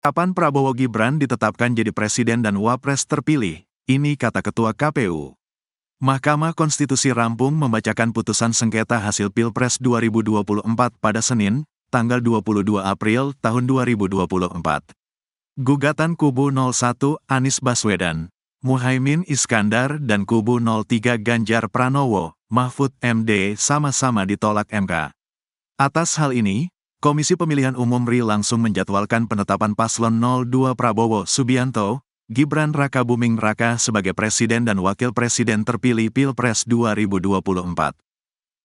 Kapan Prabowo Gibran ditetapkan jadi presiden dan wapres terpilih? Ini kata Ketua KPU. Mahkamah Konstitusi rampung membacakan putusan sengketa hasil Pilpres 2024 pada Senin, tanggal 22 April tahun 2024. Gugatan kubu 01 Anies Baswedan, Muhaimin Iskandar dan kubu 03 Ganjar Pranowo, Mahfud MD sama-sama ditolak MK. Atas hal ini, Komisi Pemilihan Umum RI langsung menjadwalkan penetapan paslon 02 Prabowo Subianto, Gibran Rakabuming Raka sebagai Presiden dan Wakil Presiden terpilih Pilpres 2024.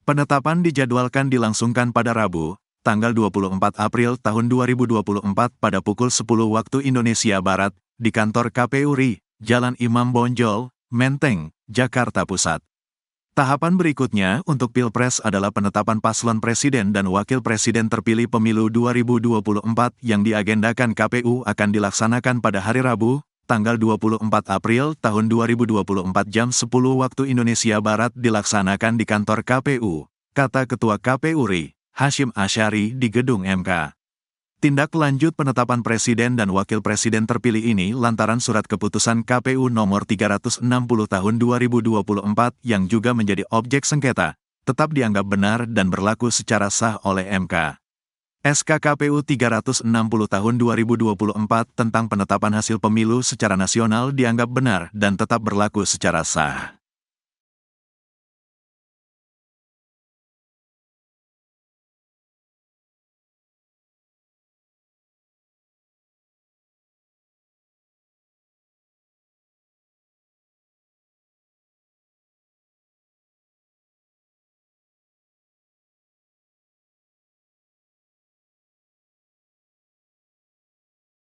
Penetapan dijadwalkan dilangsungkan pada Rabu, tanggal 24 April tahun 2024 pada pukul 10 waktu Indonesia Barat, di kantor KPU RI, Jalan Imam Bonjol, Menteng, Jakarta Pusat. Tahapan berikutnya untuk Pilpres adalah penetapan paslon Presiden dan Wakil Presiden terpilih pemilu 2024 yang diagendakan KPU akan dilaksanakan pada hari Rabu, tanggal 24 April tahun 2024 jam 10 waktu Indonesia Barat dilaksanakan di kantor KPU, kata Ketua KPU RI, Hashim Asyari di Gedung MK. Tindak lanjut penetapan Presiden dan Wakil Presiden terpilih ini lantaran surat keputusan KPU nomor 360 tahun 2024 yang juga menjadi objek sengketa, tetap dianggap benar dan berlaku secara sah oleh MK. SK KPU 360 tahun 2024 tentang penetapan hasil pemilu secara nasional dianggap benar dan tetap berlaku secara sah.